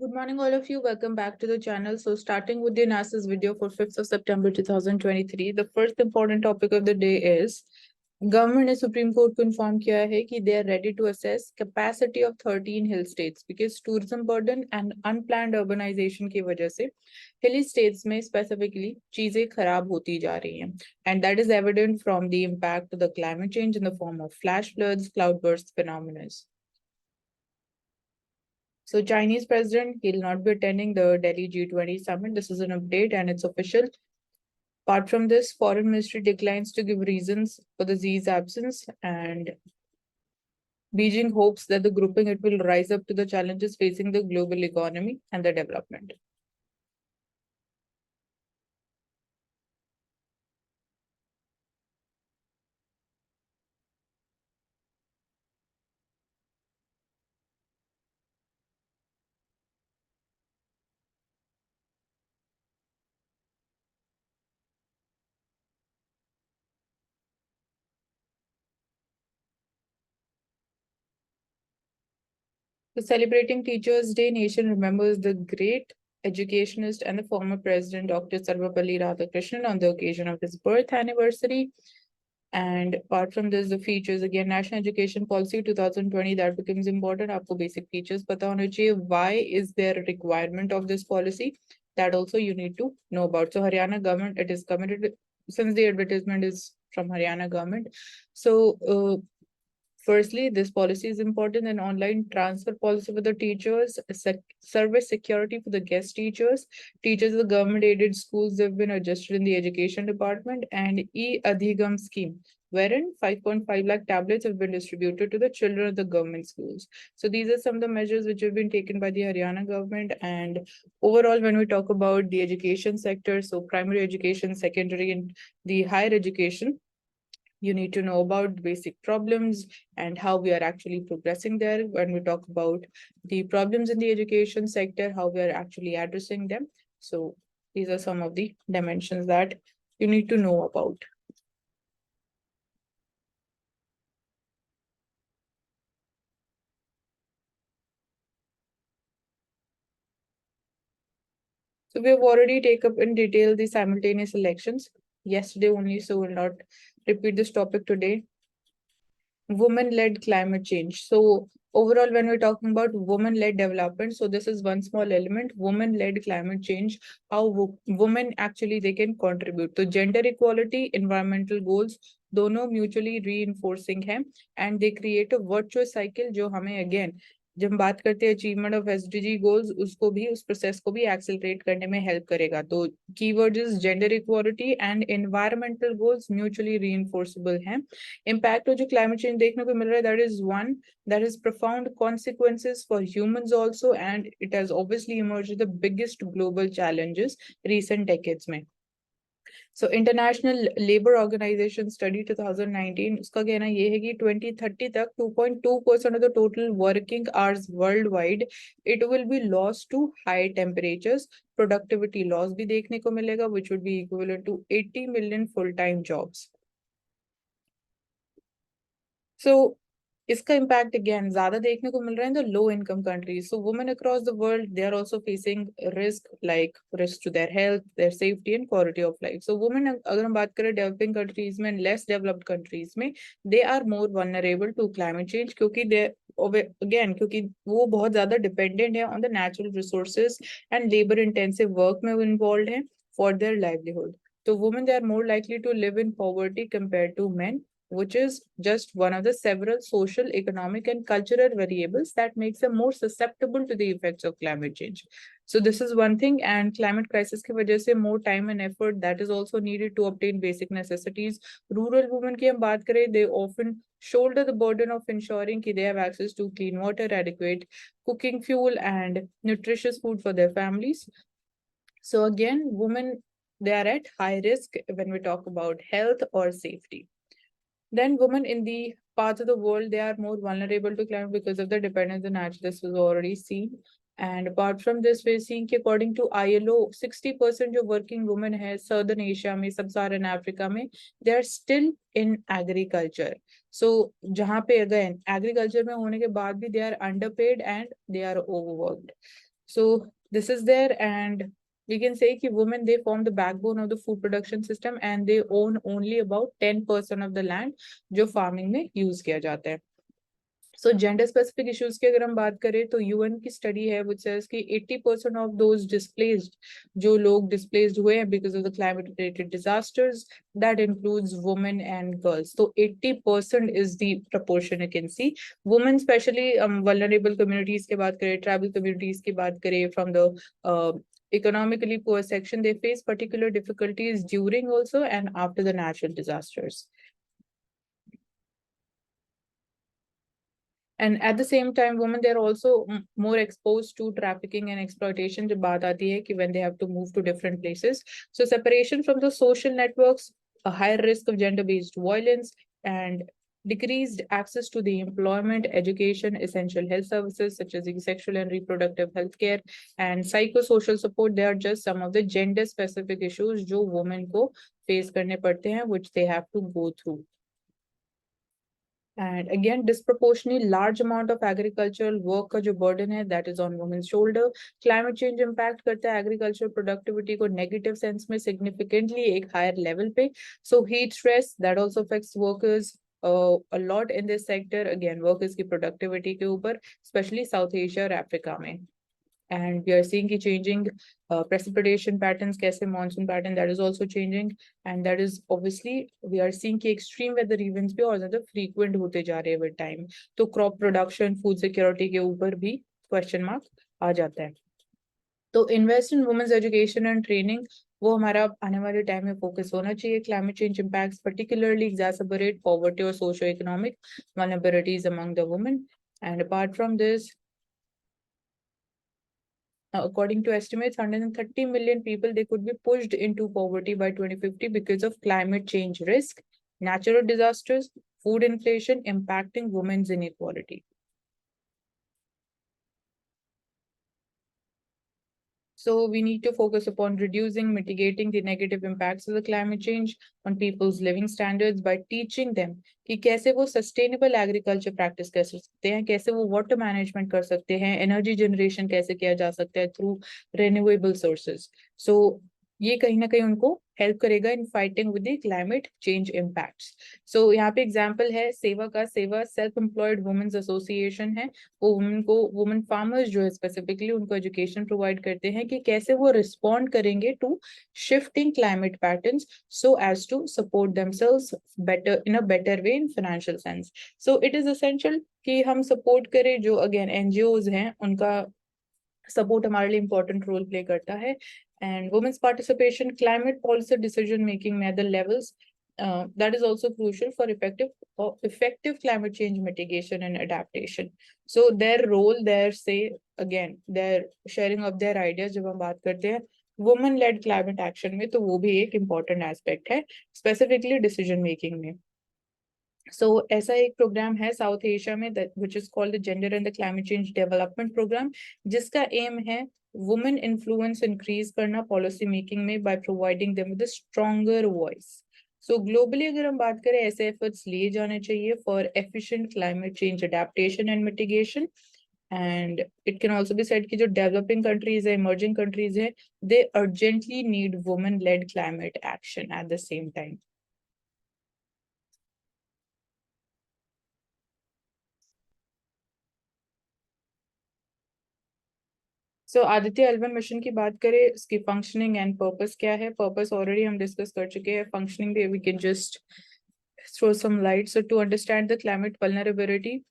Good morning, all of you. Welcome back to the channel. So, starting with the analysis video for 5th of September 2023, the first important topic of the day is government ने Supreme Court को inform किया है कि they are ready to assess capacity of 13 hill states because tourism burden and unplanned urbanization की वजह से hilly states में specifically चीजें खराब होती जा रही हैं, and that is evident from the impact of the climate change in the form of flash floods, cloudburst phenomena. So Chinese president, he'll not be attending the Delhi G20 summit. This is an update and it's official. Apart from this, foreign ministry declines to give reasons for the Xi's absence, and Beijing hopes that the grouping it will rise up to the challenges facing the global economy and the development. So celebrating Teachers' Day, nation remembers the great educationist and the former president, Dr. Sarvapalli Radhakrishnan, on the occasion of his birth anniversary. And apart from this, the features, again, National Education Policy 2020, that becomes important. Aapko basic features pata hona chahiye. Why is there a requirement of this policy? That also you need to know about. So Haryana government, it is committed, since the advertisement is from Haryana government. So firstly, this policy is important. An online transfer policy for the teachers, service security for the guest teachers, teachers of the government-aided schools have been adjusted in the education department, and e-Adhigam scheme, wherein 5.5 lakh tablets have been distributed to the children of the government schools. So these are some of the measures which have been taken by the Haryana government. And overall, when we talk about the education sector, so primary education, secondary, and the higher education, you need to know about basic problems and how we are actually progressing there. When we talk about the problems in the education sector, how we are actually addressing them. So these are some of the dimensions that you need to know about. So we have already taken up in detail the simultaneous elections yesterday only, so we'll not repeat this topic today. Women-led climate change. So overall, when we're talking about women-led development, so this is one small element, women-led climate change, how women actually they can contribute to gender equality, environmental goals, दोनों mutually reinforcing हैं, and they create a virtuous cycle जो हमें again जब हम बात करते हैं achievement of SDG goals, उसको भी उस प्रोसेस को भी एक्सेलरेट करने में हेल्प करेगा. तो keyword is gender equality and environmental goals mutually reinforceable हैं. इम्पैक्ट जो क्लाइमेट चेंज देखने को मिल रहा है, that is one that has profound consequences for humans also, and it has obviously emerged the biggest global challenges recent decades में. So International Labour Organization Study 2019, उसका कहना ये है कि 2030 तक 2.2% of the total working hours worldwide it will be lost to high temperatures. Productivity loss भी देखने को मिलेगा, which would be equivalent to 80 million full-time jobs. So इसका impact again ज्यादा देखने को मिल रहा है in the low income countries. So women across the world, they are also facing risk to their health, their safety and quality of life. So women, अगर हम बात करें developing countries में, less developed countries में, they are more vulnerable to climate change क्योंकि क्योंकि वो बहुत ज्यादा dependent है on the natural resources and labor intensive work में वो involved है for their livelihood. So women, they are more likely to live in poverty compared to men, which is just one of the several social, economic, and cultural variables that makes them more susceptible to the effects of climate change. So this is one thing, and climate crisis की वजह से more time and effort that is also needed to obtain basic necessities. Rural women की हम बात करें, they often shoulder the burden of ensuring कि they have access to clean water, adequate cooking fuel, and nutritious food for their families. So again, women, they are at high risk when we talk about health or safety. Then women in the parts of the world, they are more vulnerable to climate because of the dependence on natural. This was already seen. And apart from this, we're seeing according to ILO, 60% of working women hai Southern Asia में, Sub-Saharan Africa में, they are still in agriculture. So जहाँ पे again agriculture में होने के बाद भी they are underpaid and they are overworked. So this is there, and we can say that women, they form the backbone of the food production system, and they own only about 10% of the land जो farming में use किया जाता है. So gender specific issues की अगर हम बात करें तो UN की study है which says कि 80% of those displaced, जो लोग displaced हुए हैं because of the climate related disasters, that includes women and girls. So 80% is the proportion you can see. Women especially vulnerable communities की बात करें, tribal communities की बात करें, from the economically poor section, they face particular difficulties during also and after the natural disasters. And at the same time, women, they're also more exposed to trafficking and exploitation जब बात आती है कि when they have to move to different places. So separation from the social networks, a higher risk of gender-based violence, and decreased access to the employment, education, essential health services such as sexual and reproductive health care, and psychosocial support. They are just some of the gender-specific issues जो women को face करने पड़ते हैं, which they have to go through. And again, disproportionately large amount of agricultural work का जो burden है, that is on women's shoulder. Climate change impact करता है agricultural productivity को negative sense में significantly एक higher level पे. So heat stress, that also affects workers a lot in this sector. Again, workers की productivity के ऊपर, especially South Asia और Africa में. And we are seeing ki changing precipitation patterns, kaise monsoon pattern, that is also changing, and that is obviously we are seeing ki extreme weather events bhi aur zyada frequent hote ja rahe hain with time. So crop production, food security ke upar bhi question mark aa jata hai. तो invest in women's education and training, वो हमारा आने वाले time में focus होना चाहिए. Climate change impacts particularly exacerbate poverty or socio-economic vulnerabilities among the women. And apart from this, according to estimates, 130 million people, they could be pushed into poverty by 2050 because of climate change risk, natural disasters, food inflation impacting women's inequality. So we need to focus upon reducing, mitigating the negative impacts of the climate change on people's living standards by teaching them कि कैसे वो sustainable agriculture practice कर सकते हैं, कैसे वो water management कर सकते हैं, energy generation कैसे किया जा सकता है through renewable sources. So ये कहीं ना कहीं उनको हेल्प करेगा in fighting with the climate change impacts. So यहाँ पे एग्जांपल है सेवा का. सेवा सेल्फ एम्प्लॉयड वुमेन्स एसोसिएशन है. वो वुमेन फार्मर्स जो है स्पेसिफिकली उनको एजुकेशन प्रोवाइड करते हैं कि कैसे वो रिस्पॉन्ड करेंगे to shifting climate patterns so as to support themselves better in a better way in financial sense. So it is essential कि हम सपोर्ट करें. जो अगेन एनजीओज हैं उनका सपोर्ट हमारे लिए इंपॉर्टेंट रोल प्ले करता है. And women's participation, climate policy decision making at the levels, that is also crucial for effective climate change mitigation and adaptation. So their role, their say, again, their sharing of their ideas जब हम बात करते हैं women led climate action में, तो वो भी एक important aspect है specifically decision making में. So ऐसा एक प्रोग्राम है साउथ एशिया में which is called the Gender and the Climate Change Development Program, जिसका एम है women influence increase करना policy making में by providing them with a stronger voice. So globally अगर हम बात करें ऐसे efforts लिए जाने चाहिए for efficient climate change adaptation and mitigation. And it can also be said कि जो developing countries है, emerging countries है, they urgently need women led climate action at the same time. So Aditya L1 mission की बात करें, इसकी functioning and purpose क्या है. पर्पस ऑलरेडी हम डिस्कस कर चुके हैं. Functioning we can just throw some light. So to understand the climate vulnerability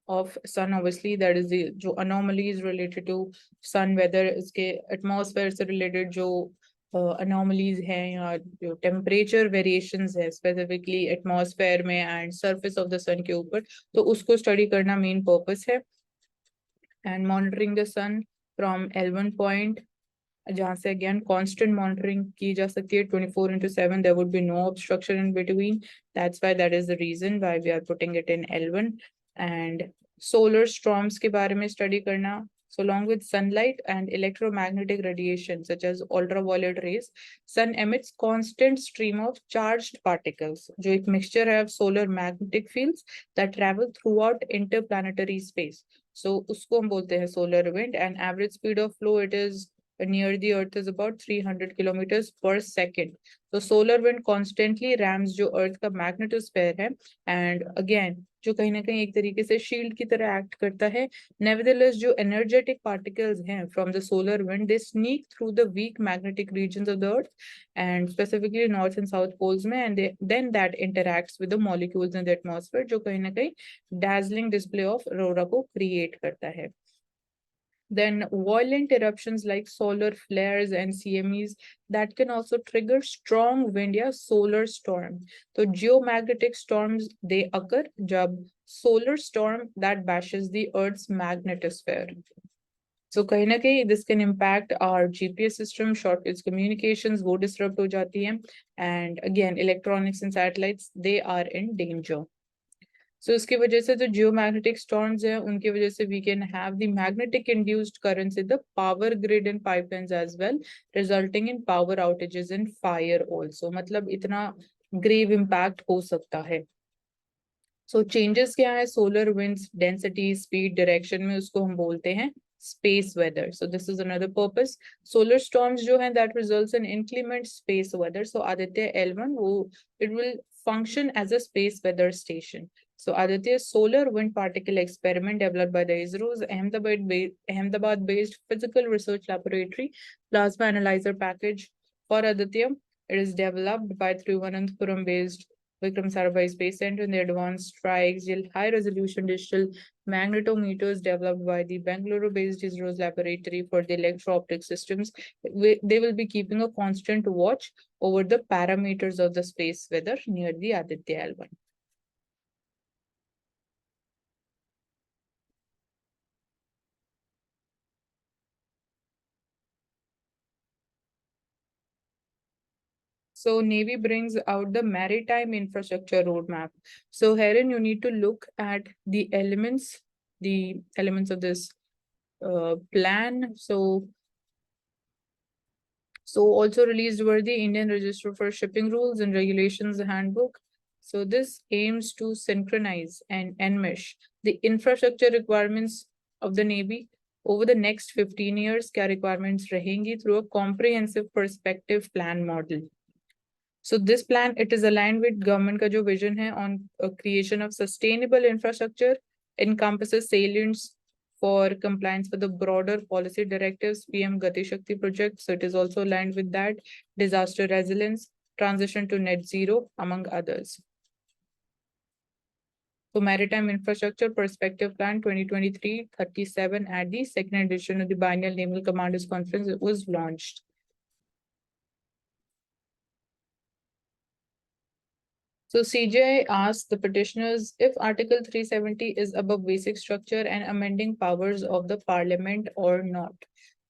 of sun, obviously that is the जो anomalies related to sun weather, इसके atmosphere से related जो anomalies हैं या जो temperature variations है specifically atmosphere में and surface of the sun के ऊपर, तो उसको study करना main purpose है. And monitoring the sun from L1 point, जहाँ से again constant monitoring की जा सकती है 24/7. There would be no obstruction in between. That's why that is the reason why we are putting it in L1. And solar storms के बारे में study करना. So along with sunlight and electromagnetic radiation such as ultraviolet rays, sun emits constant stream of charged particles, जो एक mixture है of solar magnetic fields that travel throughout interplanetary space. So उसको हम बोलते हैं solar wind, and average speed of flow it is near the earth is about 300 kilometers per second. तो solar wind constantly rams जो earth का magnetosphere है, and again जो कहीं ना कहीं एक तरीके से shield की तरह act करता है. Nevertheless जो energetic particles हैं from the solar wind they sneak through the weak magnetic regions of the earth and specifically north and south poles में, and then that interacts with the molecules in the atmosphere जो कहीं ना कहीं dazzling display of aurora को create करता है. Then violent eruptions like solar flares and CMEs that can also trigger strong wind या solar storm. तो geomagnetic storms they occur जब solar storm that bashes the Earth's magnetosphere. So कहीं ना कहीं this can impact our GPS system, short-range communications वो disrupt हो जाती हैं, and again electronics and satellites they are in danger. So इसकी वजह से जो geomagnetic storms हैं उनकी वजह से we can have the magnetic induced currents in the power grid and pipelines as well, resulting in power outages and fire also. मतलब इतना grave impact हो सकता है. So changes क्या है solar winds density speed direction में, उसको हम बोलते हैं space weather. So this is another purpose. Solar storms जो हैं that results in inclement space weather. So Aditya L1 वो it will function as a space weather station. So Aditya solar wind particle experiment developed by the ISRO's Ahmedabad-based physical research laboratory plasma analyzer package for Aditya. It is developed by Thiruvananthapuram-based Vikram Sarabhai Space Center and the advanced tri-axial high-resolution digital magnetometers developed by the Bangalore-based ISRO's laboratory for the electro-optic systems. They will be keeping a constant watch over the parameters of the space weather near the Aditya L1. So Navy brings out the maritime infrastructure roadmap. So herein you need to look at the elements of this plan. So also released were the Indian Register for Shipping Rules and Regulations Handbook. So this aims to synchronize and enmesh the infrastructure requirements of the Navy over the next 15 years. क्या requirements रहेंगी through a comprehensive perspective plan model. So this plan, it is aligned with government का जो vision है on creation of sustainable infrastructure, encompasses salients for compliance with the broader policy directives, PM Gati Shakti project. So it is also aligned with that, disaster resilience, transition to net zero, among others. So Maritime Infrastructure Perspective Plan 2023-37 at the second edition of the Biennial Naval Commanders Conference was launched. So CJI asked the petitioners if Article 370 is above basic structure and amending powers of the parliament or not.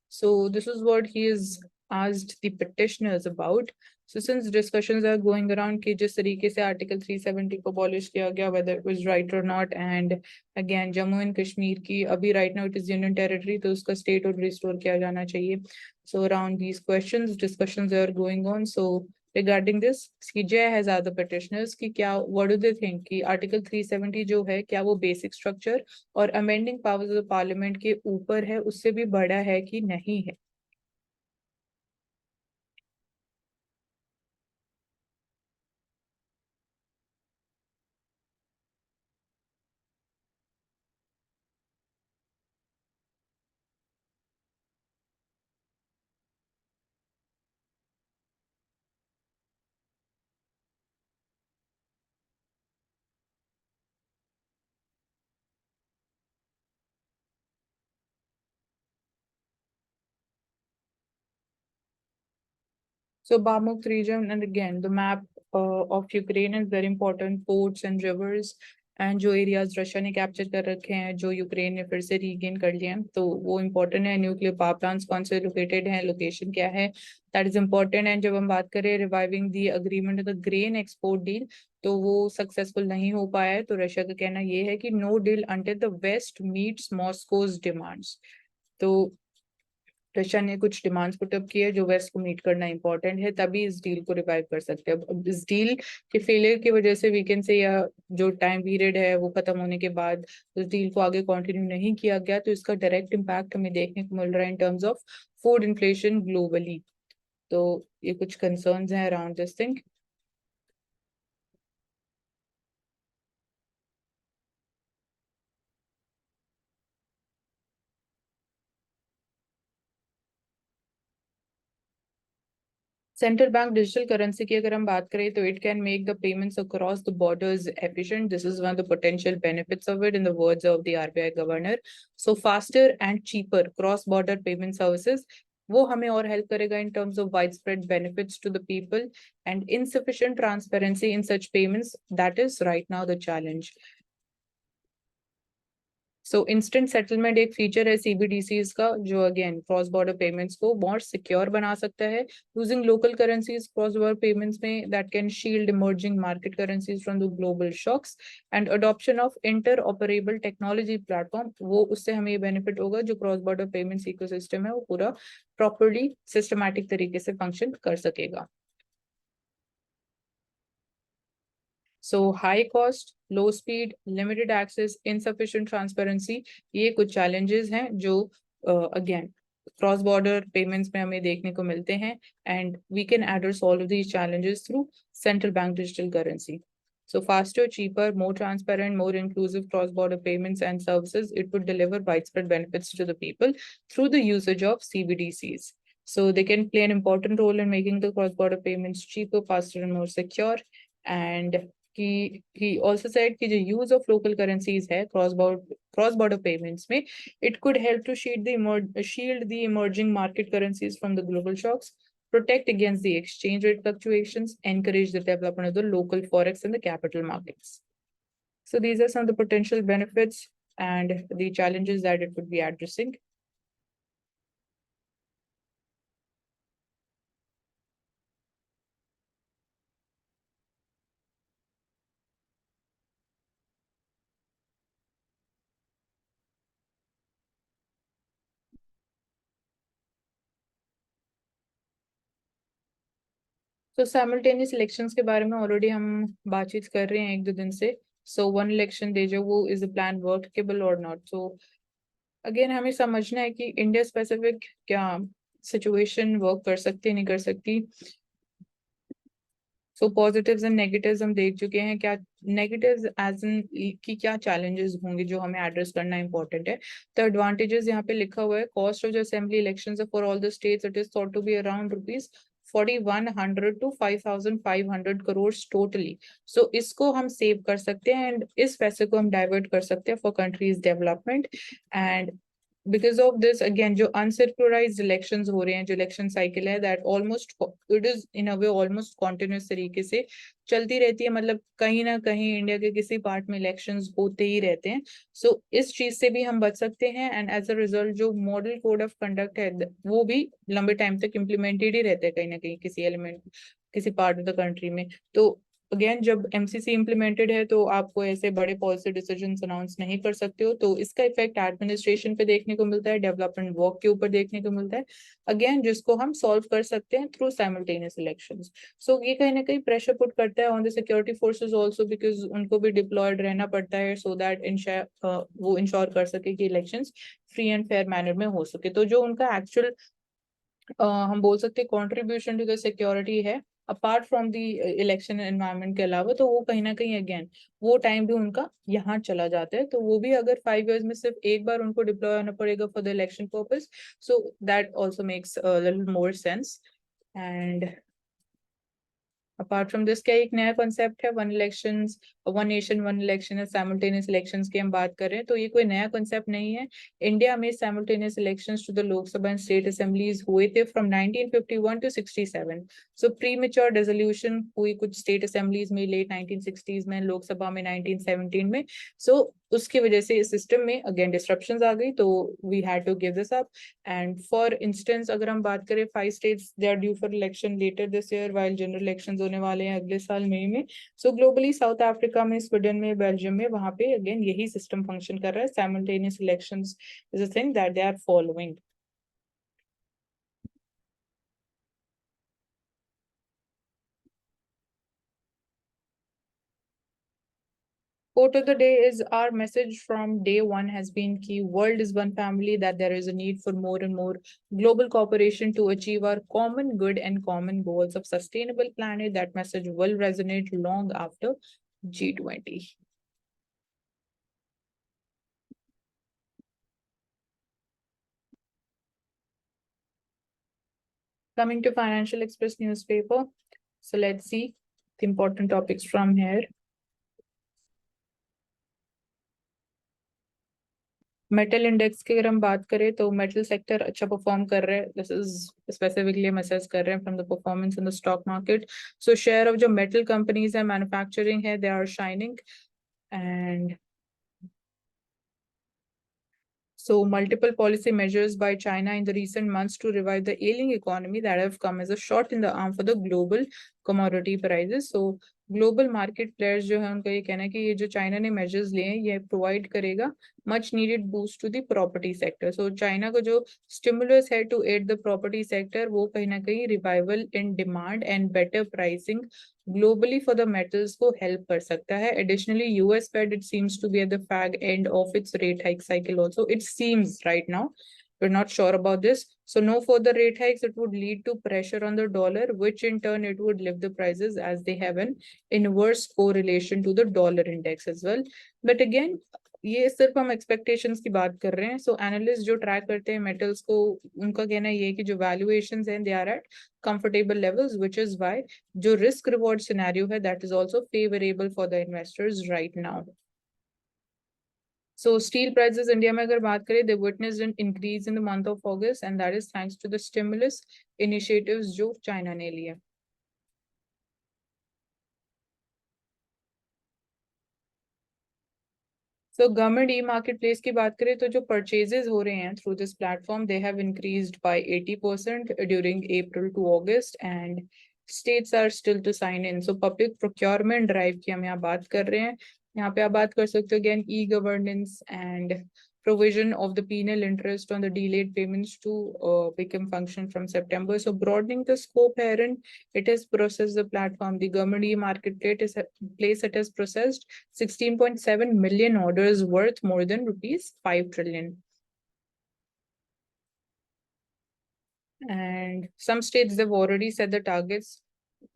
So this is what he has asked the petitioners about. So since discussions are going around कि जिस तरीके से Article 370 को abolish किया गया, whether it was right or not, and again Jammu and Kashmir की अभी right now it is union territory, तो उसका statehood restore किया जाना चाहिए. So around these questions, discussions are going on. So regarding this, CJI has asked the petitioners कि क्या what do they think कि Article 370 जो है क्या वो basic structure और amending powers of the parliament के ऊपर है, उससे भी बड़ा है कि नहीं है. So Bamuk region, and again, the map of Ukraine is very important, ports and rivers, and जो areas रशिया ने कैप्चर कर रखे हैं, जो यूक्रेन ने फिर से रीगेन कर लिए हैं, तो वो इम्पोर्टेंट है. न्यूक्लियर पावर प्लांट्स कौन से लोकेटेड हैं, लोकेशन क्या है, दैट इज इम्पोर्टेंट. एंड जब हम बात करें reviving the agreement of the grain export deal, तो वो सक्सेसफुल नहीं हो पाया है. तो रशिया का कहना ये है कि no deal until the west meets Moscow's demands. तो रशिया ने कुछ डिमांड्स पुटअप की है जो वेस्ट को मीट करना इंपॉर्टेंट है, तभी इस डील को रिवाइव कर सकते हैं। अब इस डील के फेलियर की वजह से वीकेंड से या जो टाइम पीरियड है वो खत्म होने के बाद उस डील को आगे कंटिन्यू नहीं किया गया, तो इसका डायरेक्ट इम्पैक्ट हमें देखने को मिल रहा है in terms of food inflation globally. तो ये कुछ कंसर्न्स हैं around this thing. Central bank digital currency की अगर हम बात करें तो it can make the payments across the borders efficient. This is one of the potential benefits of it in the words of the RBI governor. So faster and cheaper cross border payment services, वो हमें और help करेगा in terms of wide spread benefits to the people and insufficient transparency in such payments, that is right now the challenge. So instant settlement एक feature है CBDCs का जो again cross border payments को more secure बना सकता है using local currencies cross border payments में that can shield emerging market currencies from the global shocks and adoption of interoperable technology platform, वो उससे हमें ये बेनिफिट होगा जो क्रॉस बॉर्डर पेमेंट्स इकोसिस्टम है वो पूरा प्रॉपरली सिस्टमैटिक तरीके से फंक्शन कर सकेगा। So high cost, low speed, limited access, insufficient transparency, ये कुछ challenges हैं जो again cross border payments में हमें देखने को मिलते हैं, and we can address all of these challenges through central bank digital currency. So faster, cheaper, more transparent, more inclusive cross-border payments and services, it would deliver widespread benefits to the people through the usage of CBDCs. So they can play an important role in making the cross-border payments cheaper, faster, and more secure. And he also said कि जो use of local currencies है cross border payments में, it could help to shield the emerging market currencies from the global shocks, protect against the exchange rate fluctuations, encourage the development of the local forex and the capital markets. So these are some of the potential benefits and the challenges that it would be addressing. तो simultaneous elections के बारे में already हम बातचीत कर रहे हैं एक दो दिन से। सो वन इलेक्शन दे जो वो इज द प्लान वर्कएबल और नॉट। सो अगेन हमें समझना है कि इंडिया स्पेसिफिक क्या सिचुएशन वर्क कर सकती है नहीं कर सकती। सो पॉजिटिव्स एंड नेगेटिव्स हम देख चुके हैं, क्या नेगेटिव्स एज इन की क्या चैलेंजेस होंगे जो हमें एड्रेस करना इंपॉर्टेंट है। तो एडवांटेजेस यहाँ पे लिखा हुआ है, कॉस्ट ऑफ जो assembly elections for all the states it is thought to be around ₹4100 to 5500 crore totally. So इसको हम सेव कर सकते हैं एंड इस पैसे को हम डाइवर्ट कर सकते हैं for countries development. And because of this again जो अनसेक्युलराइज्ड इलेक्शंस हो रहे हैं, जो इलेक्शन साइकिल है that almost it is in a way almost continuous तरीके से चलती रहती है, मतलब कहीं ना कहीं इंडिया के किसी पार्ट में इलेक्शंस होते ही रहते हैं। सो इस चीज से भी हम बच सकते हैं एंड एज अ रिजल्ट जो मॉडल कोड ऑफ कंडक्ट है वो भी लंबे टाइम तक इम्प्लीमेंटेड ही रहते हैं कहीं ना कहीं किसी एलिमेंट किसी पार्ट ऑफ द कंट्री में। तो अगेन जब एमसीसी इम्प्लीमेंटेड है तो आपको ऐसे बड़े पॉलिसी डिसीजंस अनाउंस नहीं कर सकते हो, तो इसका इफेक्ट एडमिनिस्ट्रेशन पे देखने को मिलता है, डेवलपमेंट वर्क के ऊपर देखने को मिलता है, अगेन जिसको हम सॉल्व कर सकते हैं थ्रू साइमल्टेनियस इलेक्शंस। सो ये कहीं ना कहीं प्रेशर पुट करता है on the security forces also, because उनको भी डिप्लॉयड रहना पड़ता है सो दैट वो इंश्योर कर सके कि elections free and fair manner में हो सके। तो जो उनका एक्चुअल हम बोल सकते हैं कॉन्ट्रीब्यूशन टू द सिक्योरिटी है apart from the election environment के अलावा, तो वो कहीं ना कहीं अगेन वो टाइम भी उनका यहाँ चला जाता है। तो वो भी अगर 5 years में सिर्फ एक बार उनको डिप्लॉय होना पड़ेगा for the election purpose, so that also makes little more sense. And apart from this क्या एक नया कॉन्सेप्ट है one elections one nation one election है साइमल्टेनियस इलेक्शंस की हम बात कर रहे हैं, तो ये कोई नया कॉन्सेप्ट नहीं है। इंडिया में simultaneous elections to the Lok Sabha and state assemblies हुए थे from 1951 to 67। So premature resolution हुई कुछ स्टेट असेंबलीज में लेट 1960s में, लोकसभा में 1917 में। सो उसकी वजह से इस सिस्टम में अगेन डिस्ट्रप्शंस आ गई, तो we had to give this up. And for instance अगर हम बात करें 5 states they are due for election later this year while general elections होने वाले हैं अगले साल मई में। सो ग्लोबली साउथ अफ्रीका में, स्वीडन में, बेल्जियम में, वहां पे अगेन यही सिस्टम फंक्शन कर रहा है, simultaneous elections is a thing that they are following. quote of the day is our message from day one has been key. World is one family, that there is a need for more and more global cooperation to achieve our common good and common goals of sustainable planet. That message will resonate long after G20. Coming to Financial Express newspaper. So let's see the important topics from here. Metal index की अगर हम बात करें तो metal sector अच्छा perform कर रहे हैं. दिस इज स्पेसिफिकली हम असेस कर रहे हैं from the performance in the stock market. So share of जो मेटल कंपनीज है, मैन्युफैक्चरिंग है, they are shining. And so multiple policy measures by China in the recent months to revive the ailing economy that have come as a shot in the arm for the global commodity prices. So global market players जो है उनका ये कहना है कि ये जो China ने मेजर्स लिए हैं ये प्रोवाइड करेगा much needed boost to the property sector. So China का जो स्टिमुलस है to aid the property sector वो कहीं ना कहीं revival in demand and better pricing globally for the metals को help कर सकता है. Additionally, US Fed it seems to be at the fag end of its rate hike cycle also. It seems right now. We're not sure about this. So no further rate hikes. It would lead to pressure on the dollar, which in turn it would lift the prices as they have an inverse correlation to the dollar index as well. But again, ये सिर्फ हम expectations की बात कर रहे हैं. सो analyst जो track करते हैं मेटल्स को उनका कहना ये है कि जो वैल्यूएशंस हैं they are at comfortable levels, which is why जो रिस्क रिवॉर्ड सिनेरियो है that is also favourable for the investors right now. So steel prices India में अगर बात करें, they witnessed an increase in the month of August and that is thanks to the stimulus initiatives जो China ने लिए. So government e-marketplace की बात करें तो जो purchases हो रहे हैं through this platform, they have increased by 80% during April to August and states are still to sign in. So public procurement drive की हम यहाँ बात कर रहे हैं. यहाँ पे आप बात कर सकते हो again e-governance and provision of the penal interest on the delayed payments to become function from September. So broadening the scope here and it has processed the platform. The government e-marketplace it has processed 16.7 million orders worth more than rupees 5 trillion. And some states they've already set the targets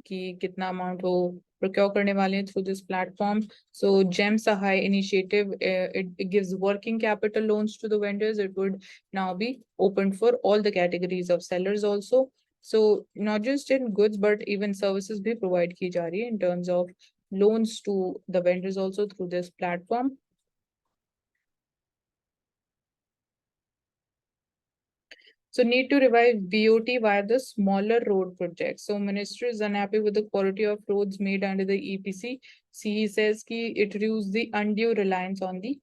कि कितना amount वो procure करने वाले हैं through this platform. So GEM Sahay initiative, it gives working capital loans to the vendors. It would now be open for all the categories of sellers also. So not just in goods but even services भी provide की जा रही है in terms of loans to the vendors also through this platform. So need to revive BOT via the smaller road projects. So ministry is unhappy with the quality of roads made under the EPC. He says कि it reduces the undue reliance on the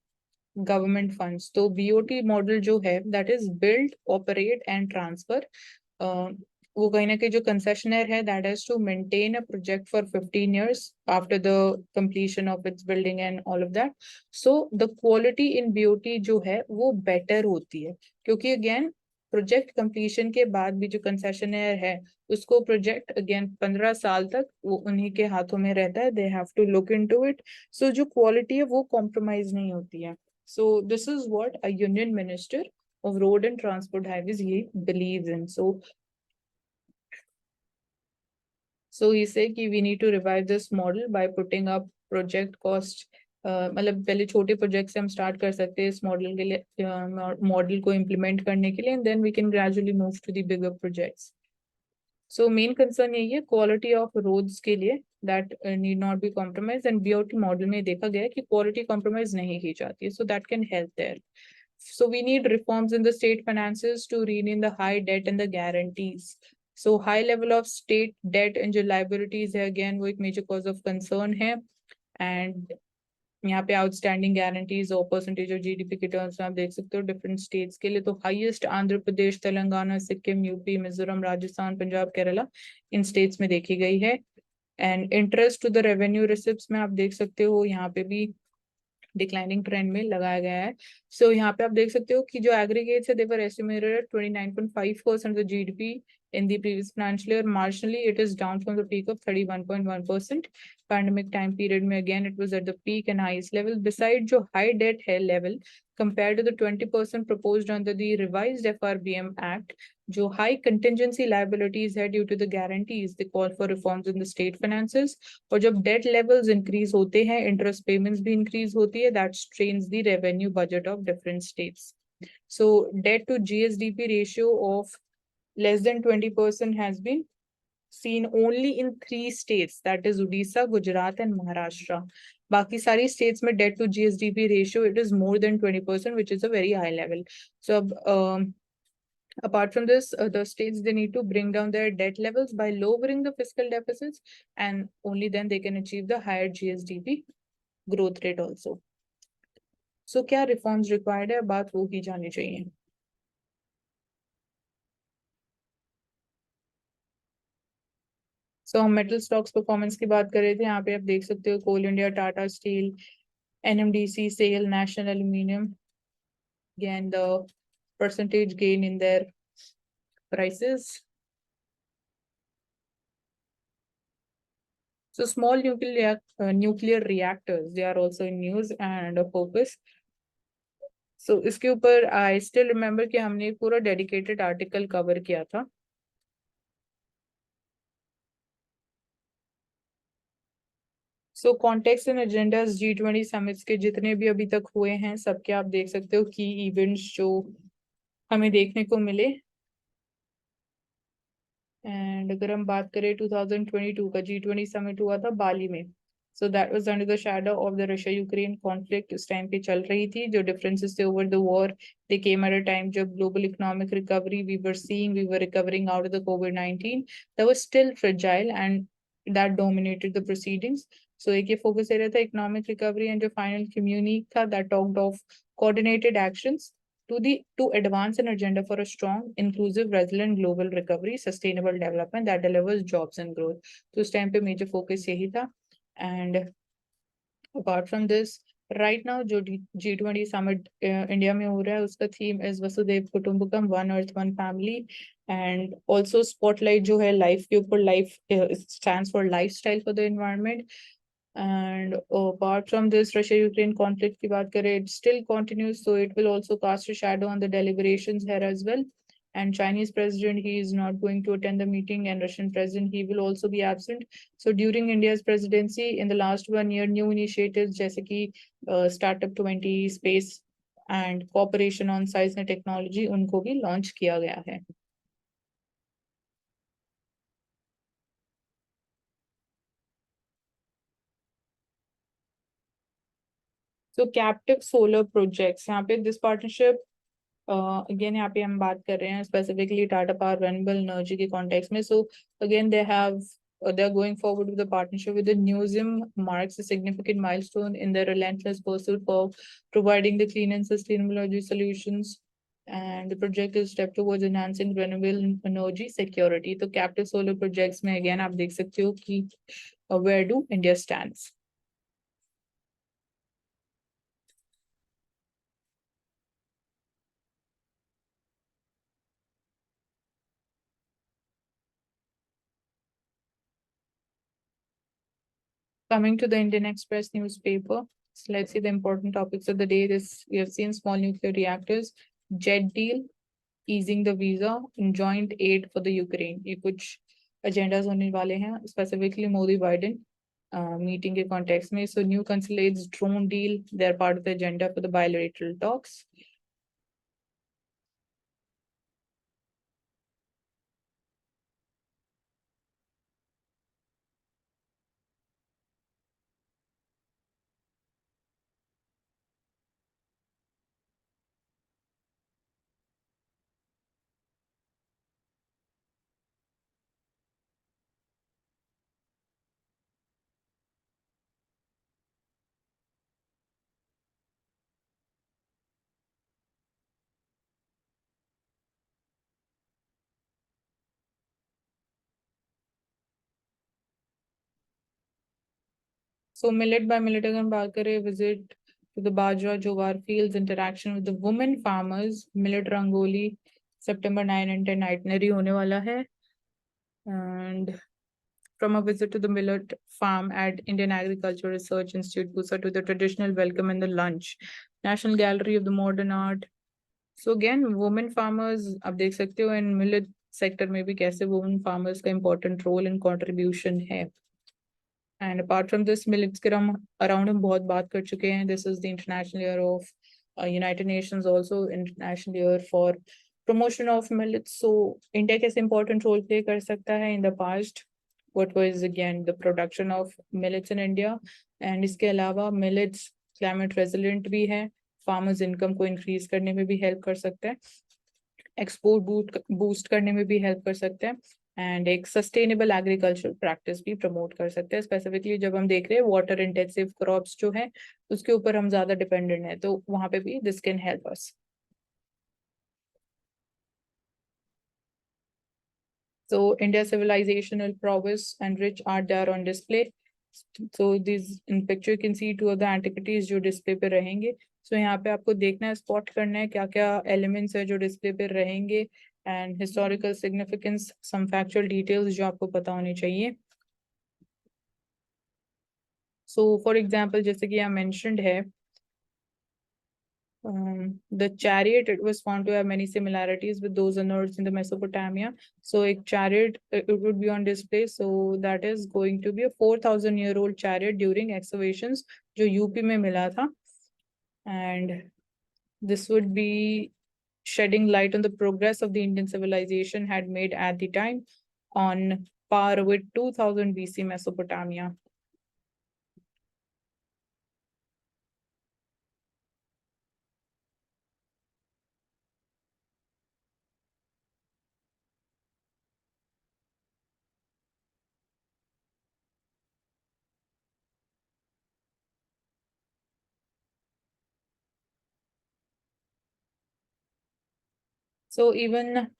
government funds. तो BOT model जो है that is build, operate and transfer. वो कहीं ना कहीं जो concessionaire है that has to maintain a project for 15 years after the completion of its building and all of that. So the quality in BOT जो है वो better होती है क्योंकि again प्रोजेक्ट कंप्लीशन के बाद भी जो कंसेशनर है उसको प्रोजेक्ट अगेन 15 साल तक वो उन्हीं के हाथों में रहता है. They have to look into it. So जो क्वालिटी है वो कॉम्प्रोमाइज नहीं होती है. So this is what a union minister of road and transport highways ये believes in. So he said कि we need to revive this model by putting up project cost. मतलब पहले छोटे प्रोजेक्ट से हम स्टार्ट कर सकते हैं इस मॉडल के लिए मॉडल को इम्प्लीमेंट करने के लिए and then we can gradually move to the bigger projects. So main concern यही है क्वालिटी ऑफ रोड्स के लिए that need not be compromise and BOT model में देखा गया है कि क्वालिटी कॉम्प्रोमाइज नहीं की जाती है. So that can help there. So we need reforms in the state finances to rein in the high debt and the guarantees. So high level of state debt and जो liabilities है again वो एक major cause of concern है. And यहाँ पे outstanding guarantees और percentage of GDP के terms में आप देख सकते हो डिफरेंट स्टेट्स के लिए. तो हाईएस्ट आंध्र प्रदेश, तेलंगाना, सिक्किम, यूपी, मिजोरम, राजस्थान, पंजाब, केरला इन स्टेट्स में देखी गई है. And interest to the revenue receipts में आप देख सकते हो यहाँ पे भी डिक्लाइनिंग ट्रेंड में लगाया गया है। सो यहाँ पे आप देख सकते हो कि जो एग्रीगेट्स है, दे वर estimated at 29.5% of the GDP in the previous financial year. Marginally, it is down from the peak of 31.1%. Pandemic time period में again it was at the peak and highest level. Besides जो high debt है level compared to the 20% proposed under the revised FRBM Act, जो high contingency liabilities है due to the guarantees, they call for reforms in the state finances. और जब debt levels increase होते हैं, interest payments भी increase होती है, that strains the revenue budget of different states. So debt to GSDP ratio of less than 20% has been seen only in 3 states, that is Odisha, Gujarat and Maharashtra. बाकी सारी states में debt to GSDP ratio it is more than 20%, which is a very high level. So apart from this, the states they need to bring down their debt levels by lowering the fiscal deficits, and only then they can achieve the higher GSDP growth rate also. So क्या reforms required है, बात वो ही जानी चाहिए. So हम metal stocks performance की बात कर रहे थे. यहाँ पे आप देख सकते हो Coal India, Tata Steel, NMDC, SAIL, National Aluminium, again the percentage gain in their prices. So small nuclear reactors, they are also in news and a focus. So इसके ऊपर I still remember कि हमने एक पूरा dedicated article cover किया था. So context and agendas G20 summits के जितने भी अभी तक हुए हैं, सबके आप देख सकते हो key events जो हमें देखने को मिले. एंड अगर हम बात करें 2022 का G20 समिट हुआ था बाली में. So that was under the shadow of the Russia Ukraine conflict. उस टाइम पे चल रही थी. जो डिफरेंसेस थे over the war, they came at a time जब global economic recovery we were recovering out of the COVID-19, that was still fragile and that dominated the proceedings. So एक ये फोकस एरिया था economic recovery, and जो final communique था that talked of coordinated actions to advance an agenda for a strong, inclusive, resilient global recovery, sustainable development that delivers jobs and growth. तो उस time पे major focus यही था. And apart from this, right now जो G20 summit India में हो रहा है, उसका थीम इज वसुधैव कुटुंबकम, one earth one family. And also spotlight जो है लाइफ के ऊपर, life stands for lifestyle for the environment. And apart from this, Russia-Ukraine conflict की बात करें, it still continues, so it will also cast a shadow on the deliberations here as well. And Chinese president, he is not going to attend the meeting, and Russian president, he will also be absent. So during India's presidency, in the last 1 year, new initiatives जैसे कि Startup 20, space and cooperation on science and technology, उनको भी launch किया गया है. So captive solar projects, यहाँ पे this partnership again यहाँ पे हम बात कर रहे हैं specifically Tata Power Renewable Energy के context में. So again they are going forward with the partnership with the NUSIM, marks a significant milestone in their relentless pursuit for providing the clean and sustainable energy solutions. And the project is a step towards enhancing renewable energy security. तो captive solar projects में again आप देख सकते हो कि where do India stands. Coming to the Indian Express newspaper, so let's see the important topics of the day. We have seen small nuclear reactors, jet deal, easing the visa, and joint aid for the Ukraine. ये कुछ agendas होने वाले हैं, specifically Modi Biden meeting के context में. So new consulates, drone deal, they're part of the agenda for the bilateral talks. So millet by millet अगर हम बात करें, visit to the bajra jowar fields, interaction with the women farmers, millet rangoli, September 9 and 10 itinerary होने वाला है, and from a visit to the millet farm at Indian Agricultural Research Institute, Busa, to the traditional welcome and the lunch, National Gallery of the Modern Art. So again, women farmers, आप देख सकते हो in millet sector में भी कैसे women farmers का important role and contribution है. And apart from this, millets के around हम बहुत बात कर चुके हैं. This is the International Year of United Nations, also International Year for promotion of millets. So India कैसे important role play कर सकता है in the past? What was again the production of millets in India? And इसके अलावा millets climate resilient भी है, farmers income को increase करने में भी help कर सकता है, export boost करने में भी help कर सकते हैं, एंड एक सस्टेनेबल एग्रीकल्चर प्रैक्टिस भी प्रमोट कर सकते हैं. स्पेसिफिकली जब हम देख रहे हैं वाटर इंटेंसिव क्रॉप्स जो है उसके ऊपर हम ज्यादा डिपेंडेंट है, तो वहां पे भी this can help us. So India's civilizational prowess and rich art they are on display. So these in picture you can see two of the antiquities जो डिस्प्ले पे रहेंगे. So यहाँ पे आपको देखना है, स्पॉट करना है क्या क्या एलिमेंट्स है जो डिस्प्ले पे रहेंगे, and historical significance, some factual details जो आपको पता होनी चाहिए. So for example, जैसे कि यहाँ mentioned है, the chariot, it was found to have many similarities with those unearthed in the Mesopotamia. So a chariot, it would be on display. So that is going to be a 4,000-year-old chariot during excavations जो UP में मिला था. And this would be shedding light on the progress of the Indian civilization had made at the time, on par with 2000 BC Mesopotamia. So even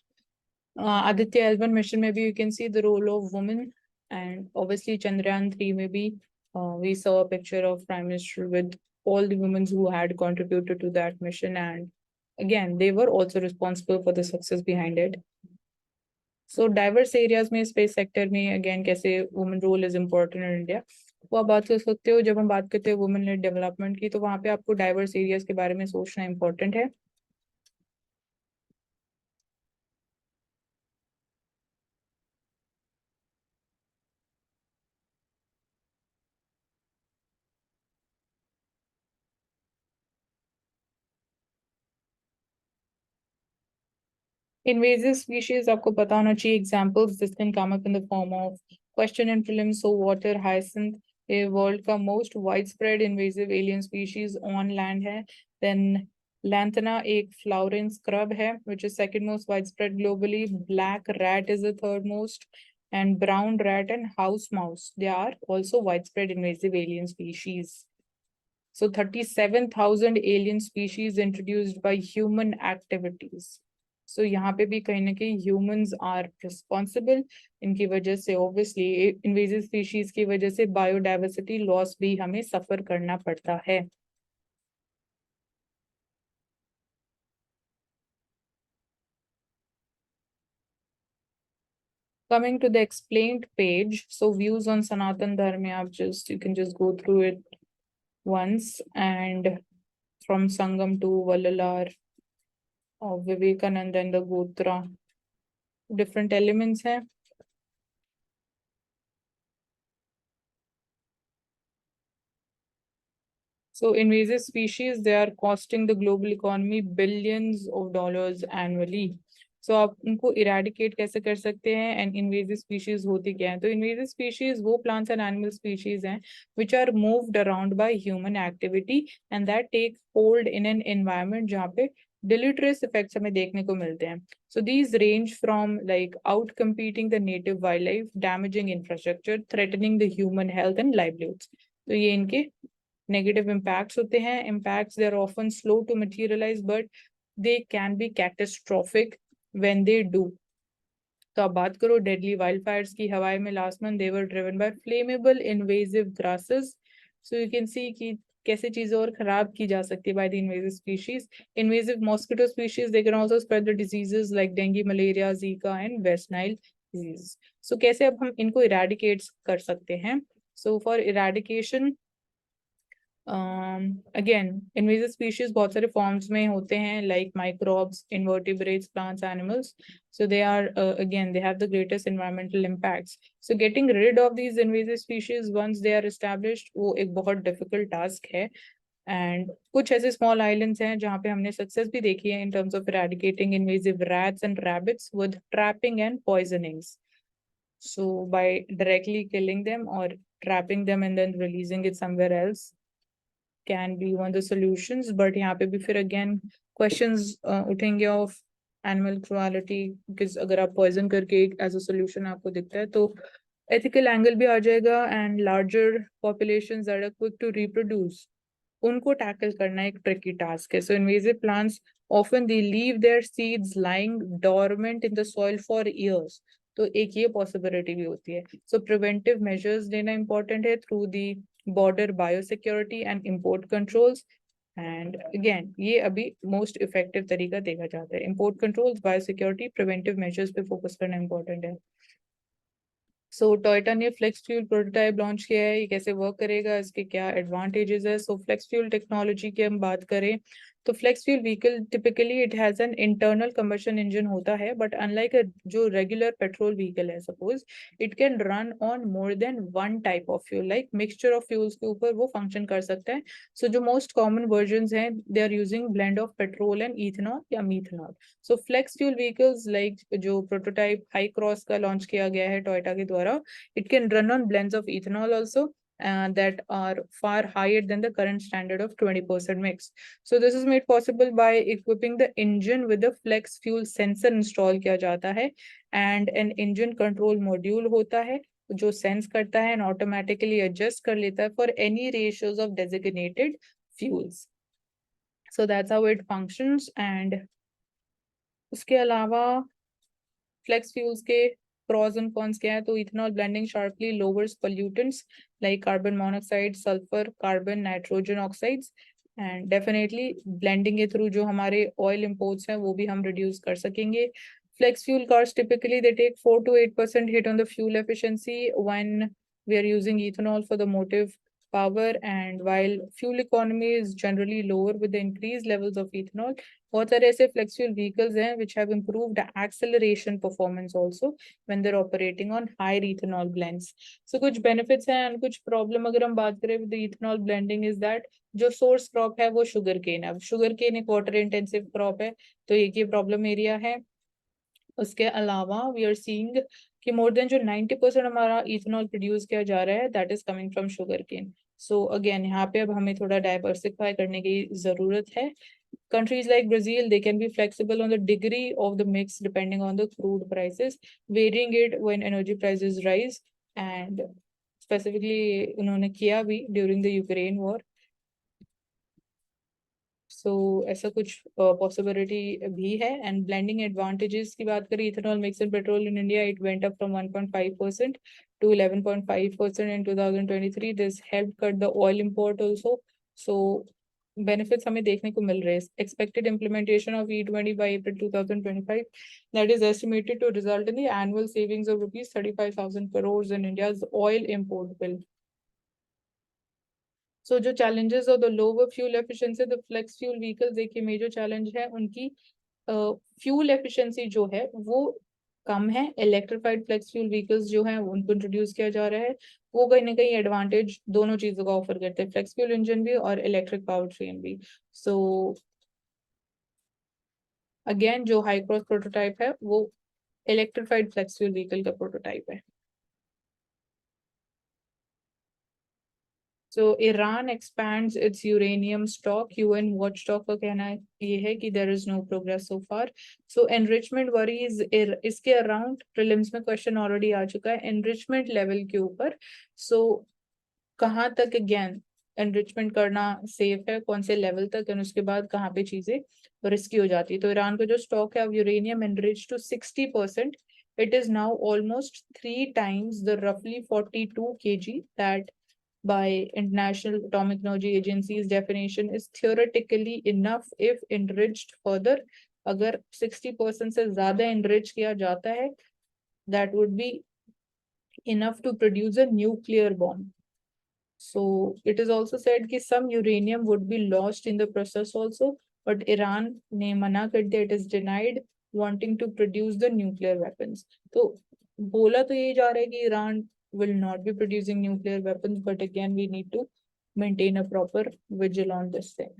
Aditya L1 mission, maybe you can see the role of women, and obviously Chandrayaan 3 maybe we saw a picture of Prime Minister with all the women who had contributed to that mission, and again they were also responsible for the success behind it. So diverse areas में space sector में again कैसे women role is important in India, वो आप बात कर सकते हो. जब हम बात करते हैं women led development की, तो वहाँ पे आपको diverse areas के बारे में सोचना important है. Invasive species आपको पता होना चाहिए. Examples this can come up in the form of question and prelims. So water hyacinth, a world का most widespread invasive alien species on land है. Then lantana एक flowering scrub है which is second most widespread globally. Black rat is the third most, and brown rat and house mouse, they are also widespread invasive alien species. So 37,000 alien species introduced by human activities. So यहाँ पे भी कहीं ना कहीं humans are responsible. इनकी वजह से obviously invasive species की वजह से biodiversity loss भी हमें suffer करना पड़ता है. Coming to the explained page, so views on Sanatan Dharma, you can just go through it once, and from Sangam to Vallalar of Vivekananda and the Gotra, different elements हैं. So invasive species, they are costing the global economy billions of dollars annually. So आप उनको eradicate कैसे कर सकते हैं, and invasive species होती क्या है? तो invasive species वो plants and animal species हैं which are moved around by human activity and that take hold in an environment जहाँ पे deleterious effects हमें देखने को मिलते हैं. So these range from like outcompeting the native wildlife, damaging infrastructure, threatening the human health and livelihoods. तो ये इनके negative impacts होते हैं. Impacts, they are often slow to materialize, but they can be catastrophic when they do. तो आप बात करो deadly wildfires की, हवाई में last month they were driven by flammable invasive grasses. So you can see कि कैसे चीजें और खराब की जा सकती है by the invasive species. Invasive mosquito species, they can also spread the diseases like dengue, malaria, Zika and West Nile disease. So कैसे अब हम इनको eradicate कर सकते हैं? So for eradication, again invasive species बहुत सारे forms में होते हैं like microbes, invertebrates, plants, animals. So they are again they have the greatest environmental impacts. So getting rid of these invasive species once they are established वो एक बहुत difficult task है. And कुछ ऐसे small islands हैं जहाँ पे हमने success भी देखी है in terms of eradicating invasive rats and rabbits with trapping and poisonings. So by directly killing them or trapping them and then releasing it somewhere else can be one of the solutions. But यहाँ पे भी फिर again questions उठेंगे of animal cruelty, because अगर आप poison करके एक as a solution आपको दिखता है तो ethical angle भी आ जाएगा. And larger populations that are quick to reproduce, उनको tackle करना एक tricky task है. So invasive plants often they leave their seeds lying dormant in the soil for years. तो एक ये possibility भी होती है. So preventive measures लेना important है through the border biosecurity and import controls. And again ये अभी most effective तरीका देखा जाता है. Import controls, biosecurity, preventive measures पे focus करना important है. सो टोयोटा ने फ्लेक्स फ्यूल प्रोटोटाइप लॉन्च किया है. ये कैसे वर्क करेगा, इसके क्या एडवांटेजेस है? सो फ्लेक्स फ्यूल टेक्नोलॉजी की हम बात करें तो flex fuel vehicle typically it has an internal combustion engine होता है, बट अनलाइक जो रेगुलर पेट्रोल व्हीकल है suppose, it can run on more than one type of fuel, like mixture of fuels के ऊपर वो फंक्शन कर सकता है. सो जो मोस्ट कॉमन वर्जन हैं they are using blend of petrol and ethanol या methanol. So flex fuel vehicles like जो प्रोटोटाइप हाई क्रॉस का लॉन्च किया गया है टोयोटा के द्वारा, it can run on blends of ethanol also that are far higher than the current standard of 20% mix. So this is made possible by equipping the engine with a flex fuel sensor install किया जाता है and an engine control module होता है जो sense करता है and automatically adjust कर लेता है for any ratios of designated fuels. So that's how it functions. And उसके अलावा flex fuels के pros and cons क्या है? तो ethanol blending sharply lowers pollutants like carbon monoxide, sulfur, carbon, nitrogen oxides. And definitely blending के through जो हमारे oil imports हैं वो भी हम reduce कर सकेंगे. Flex fuel cars typically they take 4 to 8% hit on the fuel efficiency when we are using ethanol for the motive power, and while fuel economy is generally lower with the increased levels of ethanol. बहुत सारे ऐसे flex fuel vehicles हैं which have improved acceleration performance also when they're operating on higher ethanol blends. So कुछ benefits हैं and कुछ problem अगर हम बात करें with the ethanol blending is that जो source crop है वो sugar cane है. अब sugar cane एक water intensive crop है तो एक ये problem area है. उसके अलावा वी आर सीइंग कि मोर देन जो 90% हमारा इथेनॉल प्रोड्यूस किया जा रहा है that is coming from sugarcane. So again यहाँ पे अब हमें थोड़ा डाइवर्सिफाई करने की जरूरत है. Countries like Brazil, they can be flexible on the degree of the mix depending on the crude prices, varying it when energy prices rise. And specifically उन्होंने किया भी during the Ukraine war. सो ऐसा कुछ possibility भी है. And blending advantages की बात करें, ethanol mix in petrol in India it went up from 1.5% to 11.5% in 2023. This help cut the oil import also. So benefits हमें देखने को मिल रहे हैं. Expected implementation of E20 by April 2025 that is estimated to result in the annual savings of rupees 35,000 crores in India's oil import bill. सो जो challenges of the lower fuel efficiency, the flex fuel vehicles देखिए major challenge है उनकी fuel efficiency जो है वो कम है. Electrified flex fuel vehicles जो हैं उनको इंट्रोड्यूस किया जा रहा है वो कहीं ना कहीं एडवांटेज दोनों चीजों का ऑफर करते हैं, फ्लेक्स फ्यूल इंजन भी और इलेक्ट्रिक पावर ट्रेन भी. सो अगेन जो हाई क्रॉस प्रोटोटाइप है वो इलेक्ट्रिफाइड फ्लेक्स फ्यूल व्हीकल का प्रोटोटाइप है. So Iran expands its uranium stock. UN watchdog का कहना ये है कि there is no progress so far. So enrichment worries इसके around prelims में question already आ चुका है enrichment level के ऊपर. So कहाँ तक again enrichment करना safe है, कौन से level तक, और उसके बाद कहाँ पे चीजें risky हो जाती है. तो ईरान का जो stock है अब uranium enriched to 60%. It is now almost 3 times the roughly 42 kg that by International Atomic Energy Agency's definition is theoretically enough if enriched further. अगर 60% से ज़्यादा enrich किया जाता है, that would be enough to produce a nuclear bomb. So it is also said that some uranium would be lost in the process also, but Iran ने मना कर दिया, it is denied wanting to produce the nuclear weapons. तो बोला तो ये जा रहा है कि Iran will not be producing nuclear weapons, but again we need to maintain a proper vigil on this thing.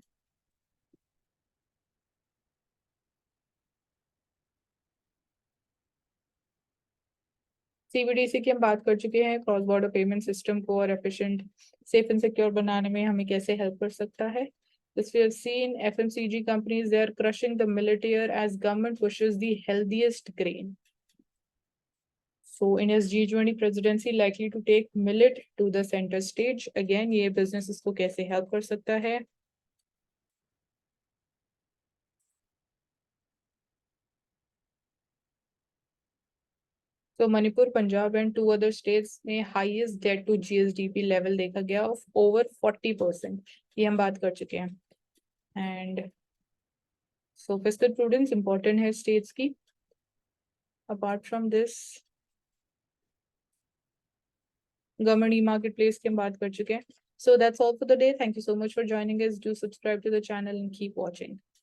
CBDC की हम बात कर चुके हैं, क्रॉस बॉर्डर पेमेंट सिस्टम को और एफिशिएंट, सेफ एंड सिक्योर बनाने में हमें कैसे हेल्प कर सकता है. This we have seen FMCG companies, they are crushing the millet here as government pushes the healthiest grain. So India's G20 presidency likely to take millet to the center stage. Again, ये businesses को कैसे help कर सकता है. So Manipur, Punjab and 2 other states में highest debt to GSDP level देखा गया of over 40%. ये हम बात कर चुके हैं. And so fiscal prudence important है states की. Apart from this, government e-marketplace की हम बात कर चुके हैं. So that's all for the day. Thank you so much for joining us. Do subscribe to the channel and keep watching.